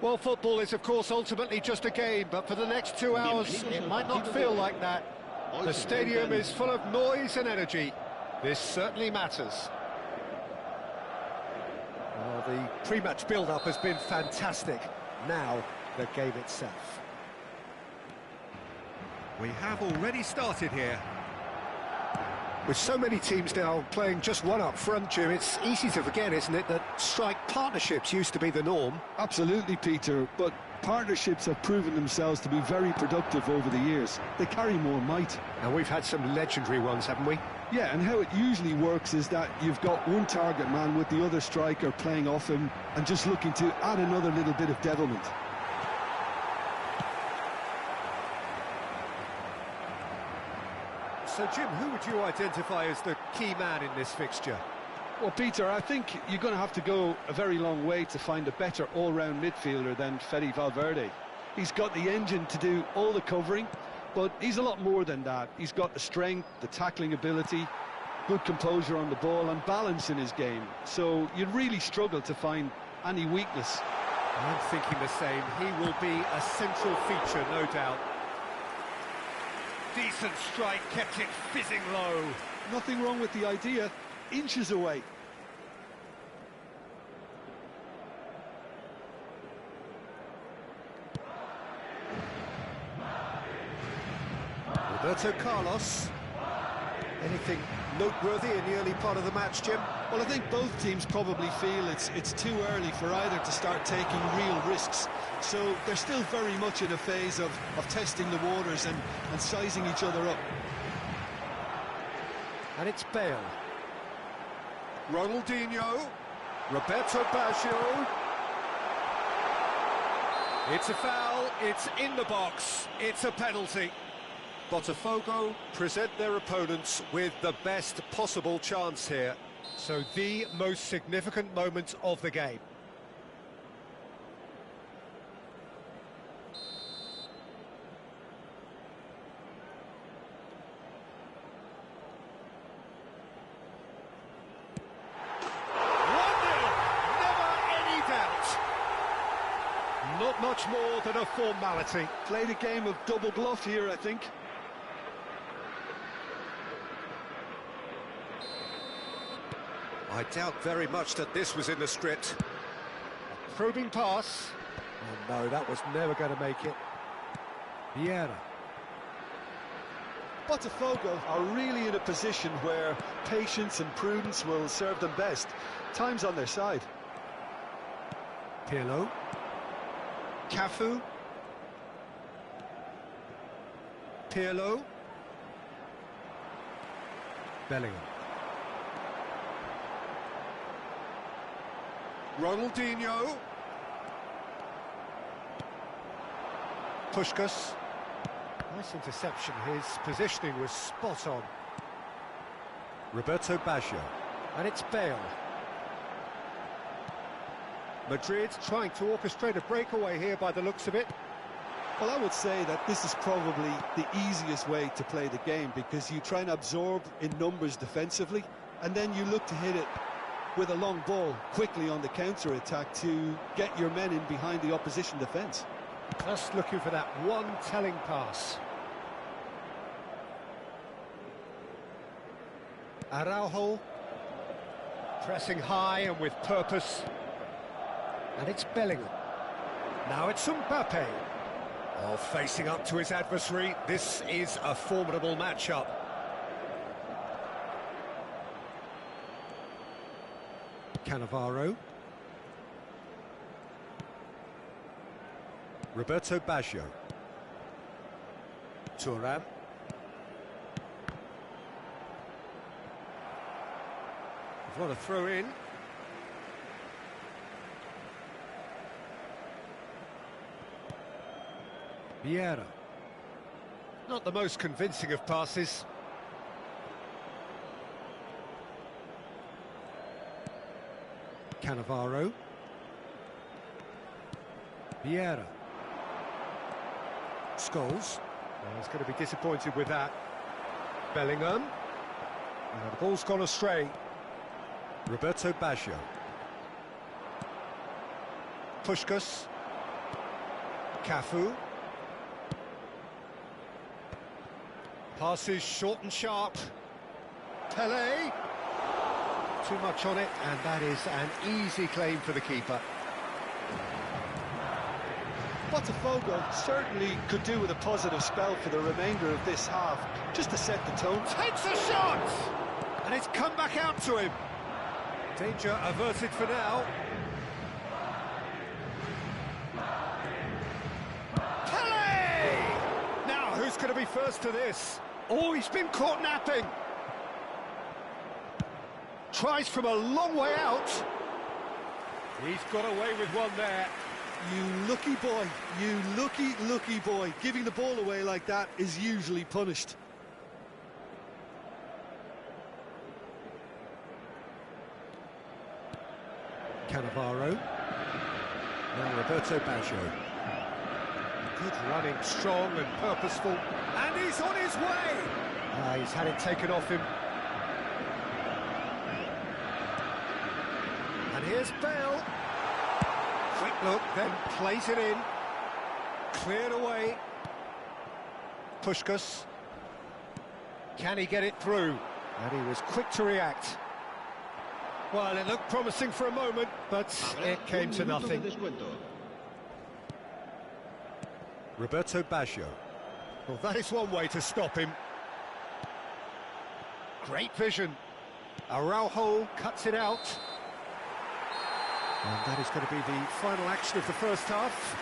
Well, football is, of course, ultimately just a game, but for the next 2 hours, it might not feel like that. The stadium is full of noise and energy. This certainly matters. Well, the pre-match build-up has been fantastic. Now, the game itself. We have already started here. With so many teams now playing just one up front, Jim, it's easy to forget, isn't it, that strike partnerships used to be the norm? Absolutely, Peter, but partnerships have proven themselves to be very productive over the years. They carry more might. And we've had some legendary ones, haven't we? Yeah, and how it usually works is that you've got one target man with the other striker playing off him and just looking to add another little bit of devilment. So, Jim, who would you identify as the key man in this fixture? Well, Peter, I think you're going to have to go a very long way to find a better all-round midfielder than Fede Valverde. He's got the engine to do all the covering, but he's a lot more than that. He's got the strength, the tackling ability, good composure on the ball and balance in his game. So you'd really struggle to find any weakness. I'm thinking the same. He will be a central feature, no doubt. Decent strike, kept it fizzing low. Nothing wrong with the idea, inches away. Roberto Carlos. Anything noteworthy in the early part of the match, Jim? Well, I think both teams probably feel it's too early for either to start taking real risks. So they're still very much in a phase of testing the waters and sizing each other up. And it's Bale. Ronaldinho. Roberto Baggio. It's a foul, it's in the box, it's a penalty. Botafogo present their opponents with the best possible chance here. So the most significant moment of the game. Not much more than a formality. Played a game of double bluff here, I think. I doubt very much that this was in the script. Probing pass. Oh no, that was never going to make it. Vieira. Botafogo are really in a position where patience and prudence will serve them best. Time's on their side. Pirlo. Cafu. Pirlo. Bellingham. Ronaldinho. Puskas. Nice interception. His positioning was spot on. Roberto Baggio. And it's Bale. Madrid trying to orchestrate a breakaway here by the looks of it. Well, I would say that this is probably the easiest way to play the game because you try and absorb in numbers defensively and then you look to hit it with a long ball quickly on the counter-attack to get your men in behind the opposition defence. Just looking for that one telling pass. Araujo. Pressing high and with purpose. And it's Bellingham. Now it's Mbappe. Oh, facing up to his adversary. This is a formidable matchup. Cannavaro. Roberto Baggio. Thuram. We've got a throw in. Vieira. Not the most convincing of passes. Cannavaro. Vieira. Scholes. Well, he's going to be disappointed with that. Bellingham. The ball's gone astray. Roberto Baggio. Puskas. Cafu. Passes short and sharp. Pelé. Too much on it, and that is an easy claim for the keeper. BOTAFOGO certainly could do with a positive spell for the remainder of this half, just to set the tone. Takes a shot! And it's come back out to him. Danger averted for now. Pelé! Now, who's going to be first to this? Oh, he's been caught napping. Tries from a long way out. He's got away with one there. You lucky boy, you lucky boy. Giving the ball away like that is usually punished. Cannavaro. Now Roberto Baggio. Good running, strong and purposeful. And he's on his way! He's had it taken off him. And here's Bale. Quick look, then plays it in. Cleared away. Puskas. Can he get it through? And he was quick to react. Well, it looked promising for a moment, but it came to nothing. Roberto Baggio. Well, that is one way to stop him. Great vision. Araujo cuts it out. And that is going to be the final action of the first half.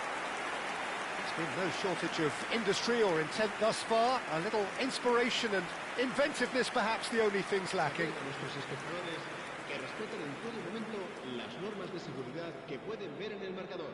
There's been no shortage of industry or intent thus far. A little inspiration and inventiveness, perhaps, the only things lacking. Que respeten en todo momento las normas de seguridad que pueden ver en el marcador.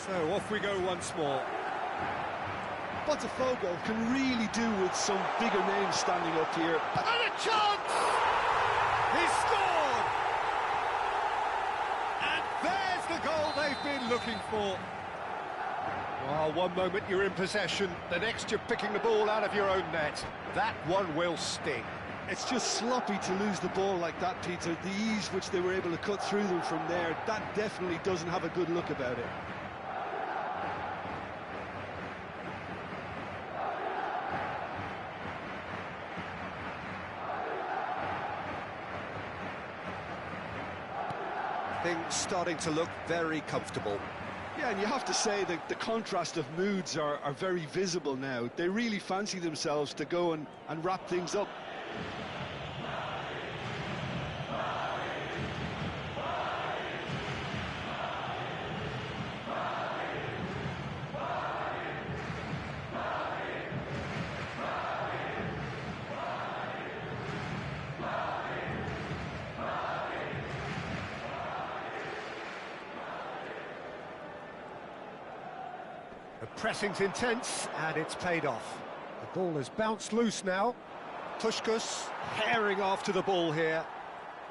So off we go once more. BOTAFOGO can really do with some bigger names standing up here. And a chance! He scored! And there's the goal they've been looking for. Well, one moment you're in possession, the next you're picking the ball out of your own net. That one will sting. It's just sloppy to lose the ball like that, Peter. The ease which they were able to cut through them from there, that definitely doesn't have a good look about it. Things starting to look very comfortable. Yeah, and you have to say that the contrast of moods are very visible now. They really fancy themselves to go and wrap things up. The pressing's intense, and it's paid off. The ball has bounced loose now. Puskas herring after the ball here.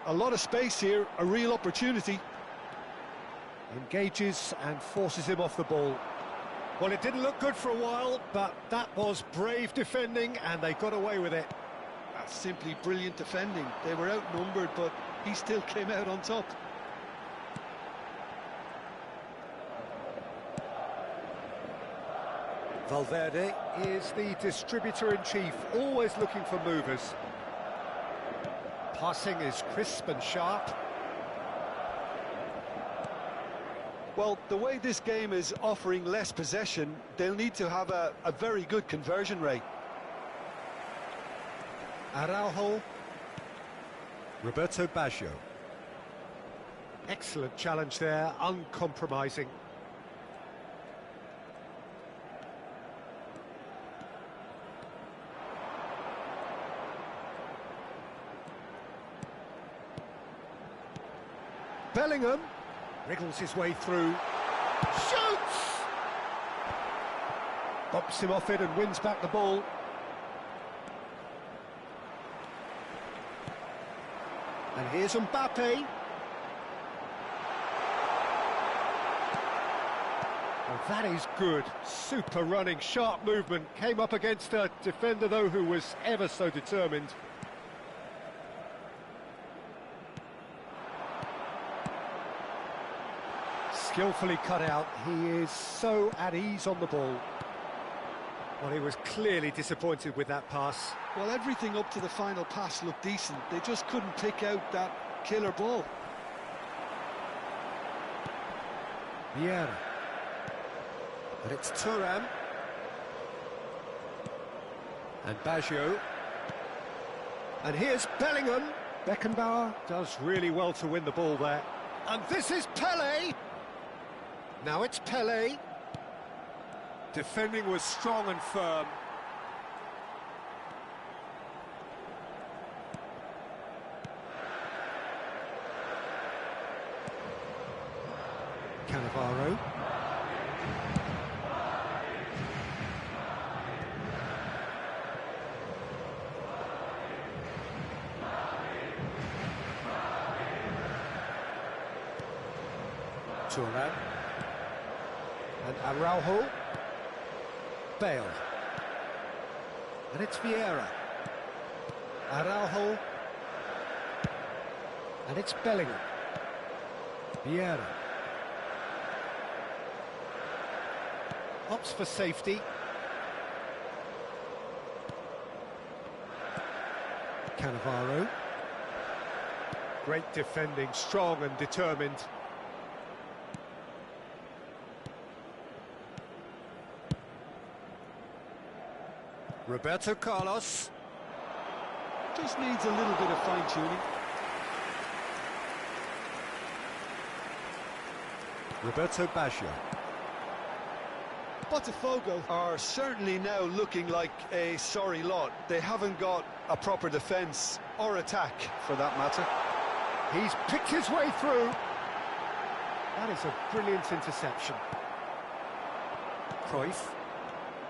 A lot of space here, a real opportunity. Engages and forces him off the ball. Well, it didn't look good for a while, but that was brave defending, and they got away with it. That's simply brilliant defending. They were outnumbered, but he still came out on top. Valverde is the distributor-in-chief, always looking for movers. Passing is crisp and sharp. Well, the way this game is offering less possession, they'll need to have a very good conversion rate. Araujo. Roberto Baggio. Excellent challenge there, uncompromising. Bellingham wriggles his way through, shoots! Bumps him off it and wins back the ball. And here's Mbappe. Oh, that is good. Super running, sharp movement. Came up against a defender, though, who was ever so determined. Skillfully cut out. He is so at ease on the ball. Well, he was clearly disappointed with that pass. Well, everything up to the final pass looked decent. They just couldn't pick out that killer ball. Vieira. And it's Thuram. And Baggio. And here's Bellingham. Beckenbauer does really well to win the ball there. And this is Pelé. Now it's Pelé. Defending was strong and firm. Cannavaro. Thuram. And Araujo. Bale. And it's Vieira. Araujo. And it's Bellingham. Vieira. Opts for safety. Cannavaro. Great defending, strong and determined. Roberto Carlos. Just needs a little bit of fine-tuning. Roberto Baggio. BOTAFOGO are certainly now looking like a sorry lot. They haven't got a proper defence or attack, for that matter. He's picked his way through. That is a brilliant interception. Cruyff.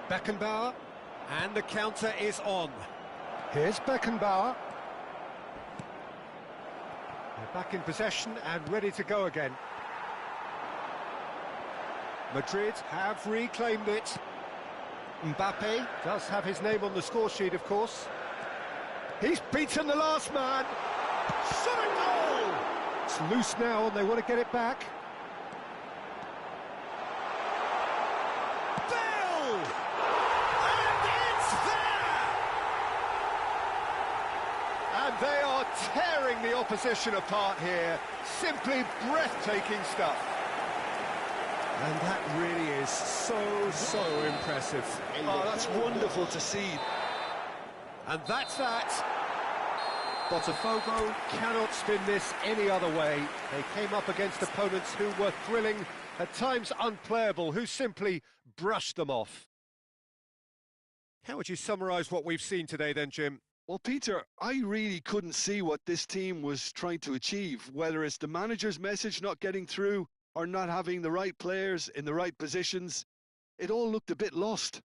Beckenbauer. And the counter is on. Here's Beckenbauer. They're back in possession and ready to go again. Madrid have reclaimed it. Mbappe does have his name on the score sheet, of course. He's beaten the last man. Shot a goal! It's loose now and they want to get it back. Bale! And it's there! And they are tearing the opposition apart here. Simply breathtaking stuff. And that really is so impressive. Oh, that's wonderful to see. And that's that. Botafogo cannot spin this any other way. They came up against opponents who were thrilling, at times unplayable, who simply brushed them off. How would you summarise what we've seen today then, Jim? Well, Peter, I really couldn't see what this team was trying to achieve, whether it's the manager's message not getting through or not having the right players in the right positions. It all looked a bit lost.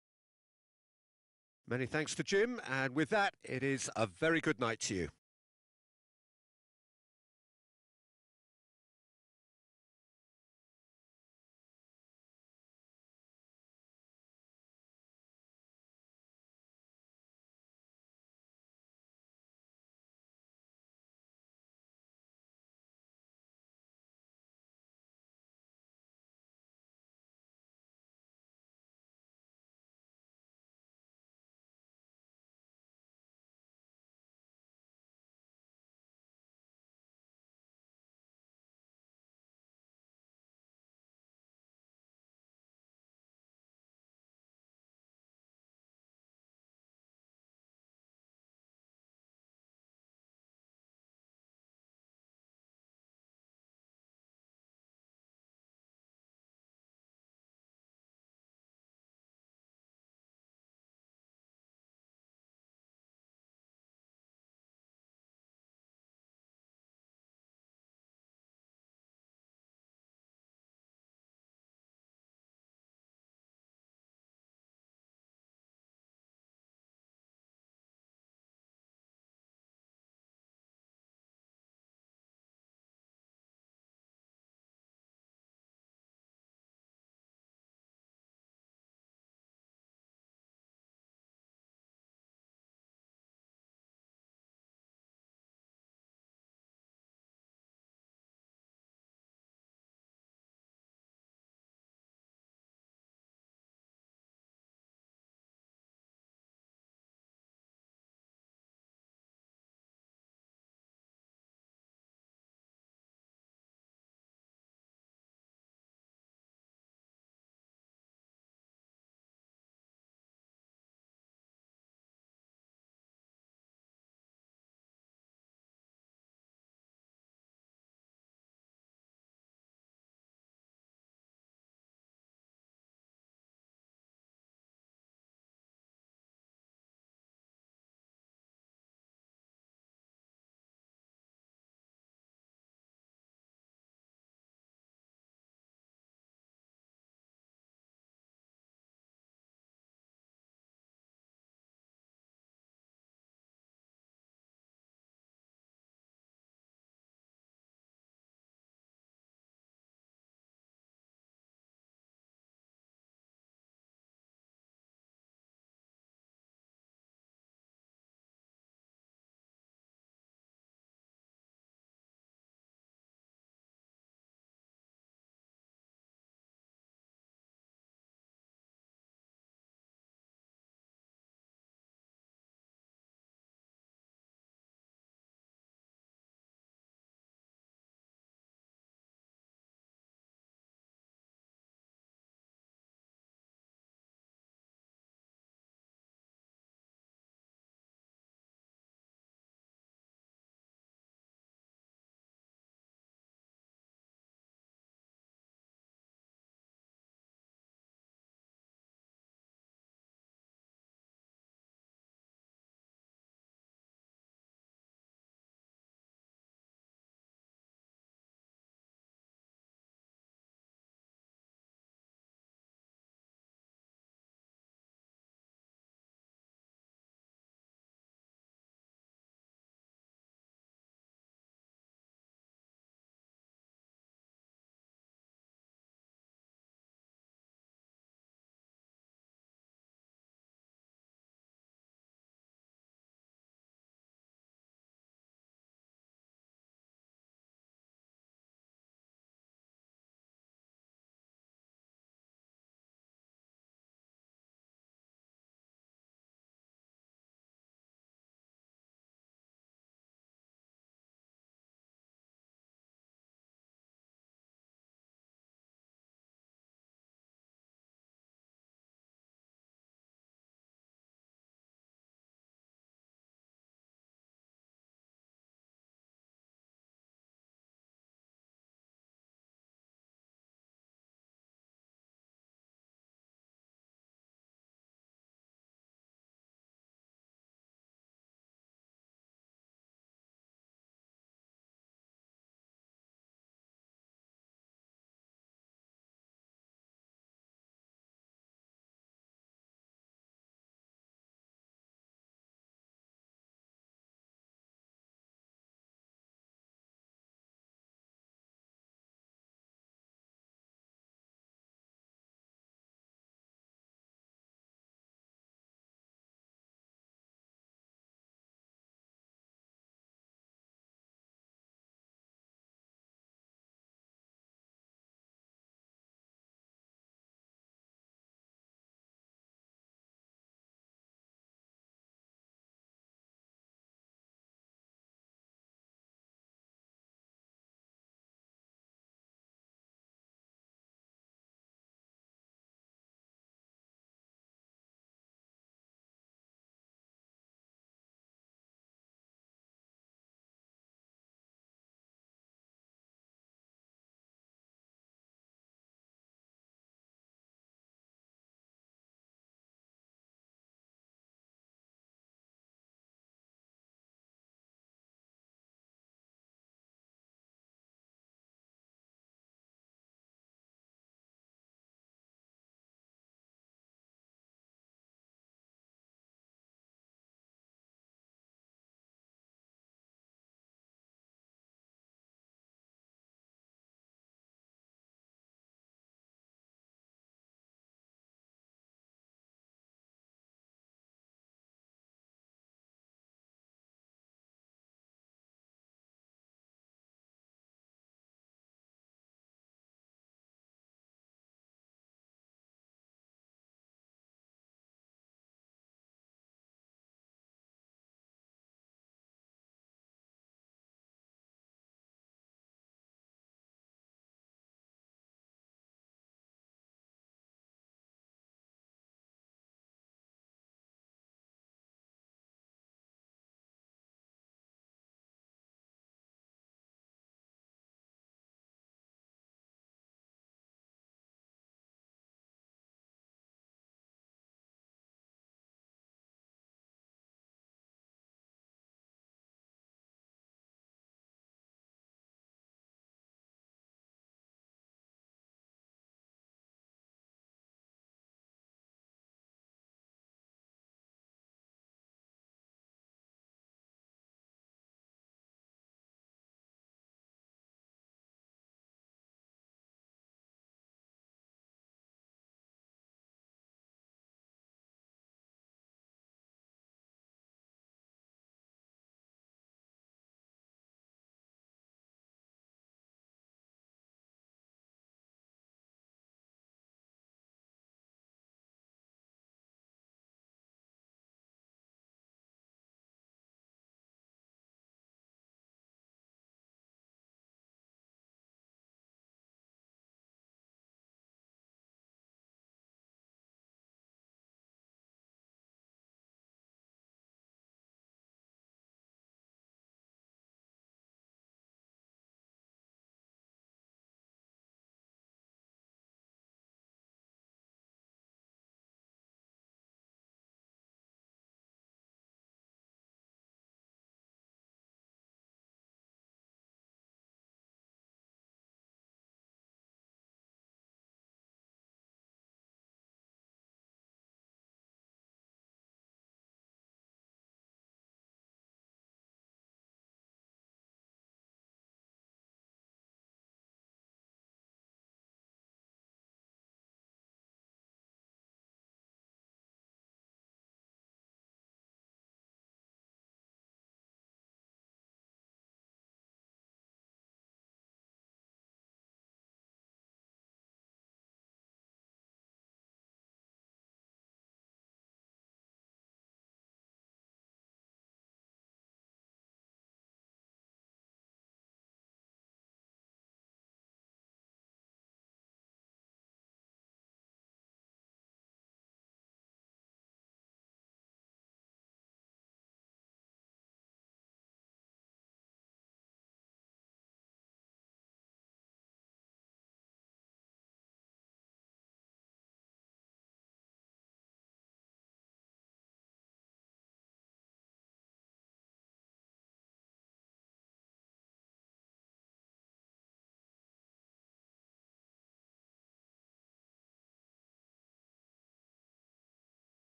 Many thanks to Jim, and with that, it is a very good night to you.